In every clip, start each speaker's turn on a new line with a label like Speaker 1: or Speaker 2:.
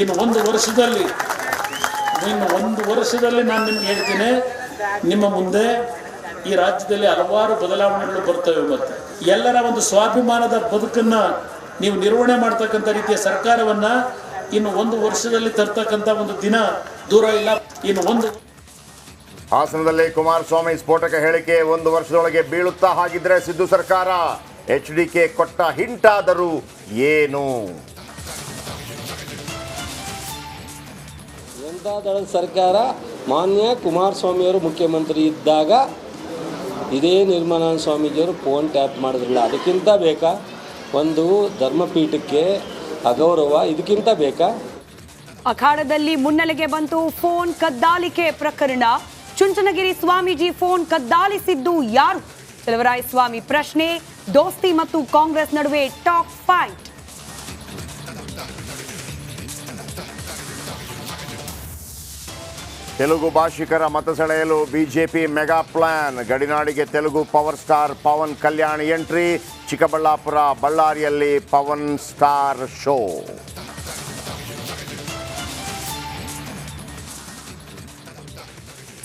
Speaker 1: ಇನ್ನು ಒಂದು ವರ್ಷದಲ್ಲಿ ನಾನು ನಿಮ್ಗೆ ಹೇಳ್ತೀನಿ, ನಿಮ್ಮ ಮುಂದೆ ಈ ರಾಜ್ಯದಲ್ಲಿ ಹಲವಾರು ಬದಲಾವಣೆಗಳು ಬರ್ತವೆ. ಮತ್ತೆ ಎಲ್ಲರ ಒಂದು ಸ್ವಾಭಿಮಾನದ ಬದುಕನ್ನ ನೀವು ನಿರ್ವಹಣೆ ಮಾಡ್ತಕ್ಕಂಥ ರೀತಿಯ ಸರ್ಕಾರವನ್ನ ಇನ್ನು ಒಂದು ವರ್ಷದಲ್ಲಿ ತರ್ತಕ್ಕಂಥ ಒಂದು ದಿನ ದೂರ ಇಲ್ಲ.
Speaker 2: ಹಾಸನದಲ್ಲಿ ಕುಮಾರಸ್ವಾಮಿ ಸ್ಫೋಟಕ ಹೇಳಿಕೆ, ಒಂದು ವರ್ಷದೊಳಗೆ ಬೀಳುತ್ತಾ ಹಾಗಿದ್ರೆ ಸಿದ್ದು ಸರ್ಕಾರ. HDK ಕೊಟ್ಟ ಹಿಂಟಾದರೂ ಏನು?
Speaker 3: ಜನತಾದಳದ ಸರ್ಕಾರ ಮಾನ್ಯ ಕುಮಾರಸ್ವಾಮಿಯವರು ಮುಖ್ಯಮಂತ್ರಿ ಇದ್ದಾಗ ಇದೇ ನಿರ್ಮಲಾನಂದ ಸ್ವಾಮೀಜಿಯವರು ಫೋನ್ ಟ್ಯಾಪ್ ಮಾಡಿದ್ರಲ್ಲ, ಅದಕ್ಕಿಂತ ಬೇಕಾ ಒಂದು ಧರ್ಮಪೀಠಕ್ಕೆ ಅಗೌರವ? ಇದಕ್ಕಿಂತ ಬೇಕಾ?
Speaker 4: ಅಖಾಡದಲ್ಲಿ ಮುನ್ನೆಲೆಗೆ ಬಂತು ಫೋನ್ ಕದ್ದಾಲಿಕೆ ಪ್ರಕರಣ. ಚುಂಚನಗಿರಿ ಸ್ವಾಮೀಜಿ ಫೋನ್ ಕದ್ದಾಲಿಸಿದ್ದು ಯಾರು? ಚಲವರಾಯಸ್ವಾಮಿ ಪ್ರಶ್ನೆ. ದೋಸ್ತಿ ಮತ್ತು ಕಾಂಗ್ರೆಸ್ ನಡುವೆ ಟಾಕ್ ಫೈಟ್.
Speaker 2: ತೆಲುಗು ಭಾಷಿಕರ ಮತ ಸೆಳೆಯಲು ಬಿಜೆಪಿ ಮೆಗಾ ಪ್ಲಾನ್. ಗಡಿನಾಡಿಗೆ Telugu power star Pawan Kalyan entry. Chikkaballapura, ಬಳ್ಳಾರಿಯಲ್ಲಿ ಪವನ್ ಸ್ಟಾರ್ ಶೋ.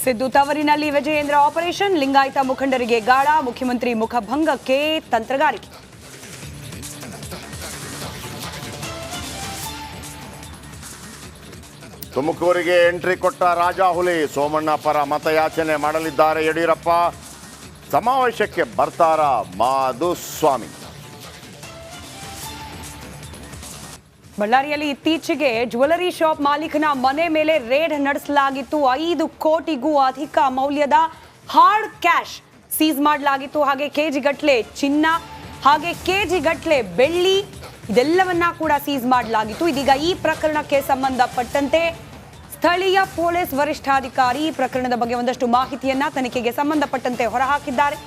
Speaker 4: ಸಿದ್ದು ತವರಿನಲ್ಲಿ ವಿಜಯೇಂದ್ರ ಆಪರೇಷನ್. ಲಿಂಗಾಯತ ಮುಖಂಡರಿಗೆ ಗಾಳ. ಮುಖ್ಯಮಂತ್ರಿ ಮುಖಭಂಗಕ್ಕೆ ತಂತ್ರಗಾರಿಕೆ.
Speaker 2: ತುಮಕೂರಿಗೆ ಎಂಟ್ರಿ ಕೊಟ್ಟ ರಾಜಾಹುಲಿ. ಸೋಮಣ್ಣ ಪರ ಮತಯಾಚನೆ ಮಾಡಲಿದ್ದಾರೆ ಯಡಿಯೂರಪ್ಪ. ಸಮಾವೇಶಕ್ಕೆ ಬರ್ತಾರ ಮಾಧುಸ್ವಾಮಿ.
Speaker 4: ಬಳ್ಳಾರಿಯಲ್ಲಿ ಇತ್ತೀಚೆಗೆ ಜ್ಯುವೆಲರಿ ಶಾಪ್ ಮಾಲೀಕನ ಮನೆ ಮೇಲೆ ರೇಡ್ ನಡೆಸಲಾಗಿತ್ತು. 5 ಕೋಟಿಗೂ ಅಧಿಕ ಮೌಲ್ಯದ ಹಾರ್ಡ್ ಕ್ಯಾಶ್ ಸೀಸ್ ಮಾಡಲಾಗಿತ್ತು. ಹಾಗೆ ಕೆಜಿಗಟ್ಟಲೆ ಚಿನ್ನ, ಹಾಗೆ ಕೆಜಿಗಟ್ಟಲೆ ಬೆಳ್ಳಿ, ಇದೆಲ್ಲವನ್ನ ಕೂಡ ಸೀಸ್ ಮಾಡಲಾಗಿತ್ತು. ಇದೀಗ ಈ ಪ್ರಕರಣಕ್ಕೆ ಸಂಬಂಧಪಟ್ಟಂತೆ ಸ್ಥಳೀಯ ಪೊಲೀಸ್ ವರಿಷ್ಠಾಧಿಕಾರಿ ಪ್ರಕರಣದ ಬಗ್ಗೆ ಒಂದಷ್ಟು ಮಾಹಿತಿಯನ್ನ ತನಿಖೆಗೆ ಸಂಬಂಧಪಟ್ಟಂತೆ ಹೊರಹಾಕಿದ್ದಾರೆ.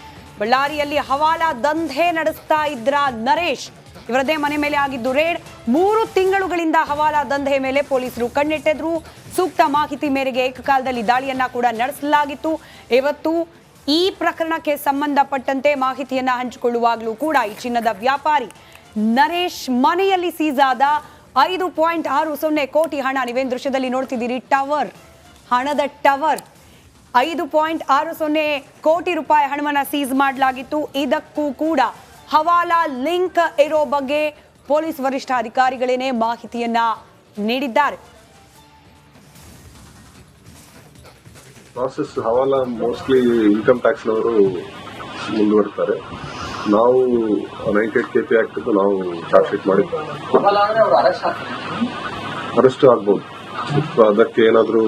Speaker 4: ಬಳ್ಳಾರಿಯಲ್ಲಿ ಹವಾಲಾ ದಂಧೆ ನಡೆಸ್ತಾ ಇದ್ರ ನರೇಶ್, ಇವರದೇ ಮನೆ ಮೇಲೆ ಆಗಿದ್ದು ರೇಡ್. 3 ತಿಂಗಳುಗಳಿಂದ ಹವಾಲಾ ದಂಧೆ ಮೇಲೆ ಪೊಲೀಸರು ಕಣ್ಣಿಟ್ಟಿದ್ರು. ಸೂಕ್ತ ಮಾಹಿತಿ ಮೇರೆಗೆ ಏಕಕಾಲದಲ್ಲಿ ದಾಳಿಯನ್ನ ಕೂಡ ನಡೆಸಲಾಗಿತ್ತು. ಇವತ್ತು ಈ ಪ್ರಕರಣಕ್ಕೆ ಸಂಬಂಧಪಟ್ಟಂತೆ ಮಾಹಿತಿಯನ್ನ ಹಂಚಿಕೊಳ್ಳುವಾಗಲೂ ಕೂಡ ಈ ಚಿನ್ನದ ವ್ಯಾಪಾರಿ ನರೇಶ್ ಮನೆಯಲ್ಲಿ ಸೀಸ್ ಆದ 5.60 ಕೋಟಿ ಹಣ, ನೀವೇನು ದೃಶ್ಯದಲ್ಲಿ ನೋಡ್ತಿದ್ದೀರಿ, ಟವರ್, ಹಣದ ಟವರ್, 5.60 ಕೋಟಿ ರೂಪಾಯಿ ಹಣವನ್ನ ಸೀಸ್ ಮಾಡಲಾಗಿತ್ತು. ಇದಕ್ಕೂ ಕೂಡ ಹವಾಲಾ ಲಿಂಕ್ ಇರೋ ಬಗ್ಗೆ ಪೊಲೀಸ್ ವರಿಷ್ಠಾಧಿಕಾರಿಗಳೇನೆ ಮಾಹಿತಿಯನ್ನ ನೀಡಿದ್ದಾರೆ.
Speaker 5: ಪ್ರಾಸೆಸ್ ಹವಾಲಾ ಮೋಸ್ಟ್ಲಿ ಇನ್ಕಮ್ ಟ್ಯಾಕ್ಸ್ನವರು ಮುಂದುವರಿತಾರೆ. ನಾವು 98 KP ಆಕ್ಟ್ ನಾವು ಚಾರ್ಜ್ ಶೀಟ್ ಮಾಡಿದ್ದೇವೆ. ಅರೆಸ್ಟ್ ಆಗ್ಬೋದು. ಅದಕ್ಕೆ ಏನಾದರೂ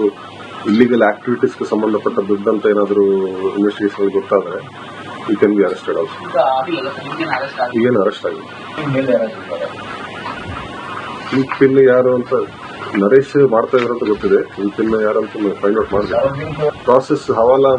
Speaker 5: ಇಲ್ಲಿಗಲ್ ಆಕ್ಟಿವಿಟೀಸ್ಗೆ ಸಂಬಂಧಪಟ್ಟ ದುಡ್ಡಂತ ಏನಾದರೂ ಇನ್ವೆಸ್ಟಿಗೇಷನ್ ಗೊತ್ತಾದರೆ you can be arrested also. ಈಗೇನು ಅರೆಸ್ಟ್ ಆಗಿದೆ. ಈ ಪಿನ್ ಯಾರು ಅಂತ ನರೇಶ್ ಮಾಡ್ತಾ ಇದ್ರು ಅಂತ ಗೊತ್ತಿದೆ. ಈ ಪಿನ್ ಯಾರು ಅಂತ ಫೈಂಡ್ ಔಟ್ ಮಾಡಿದೆ. ಪ್ರಾಸೆಸ್ ಹವಾಲಾ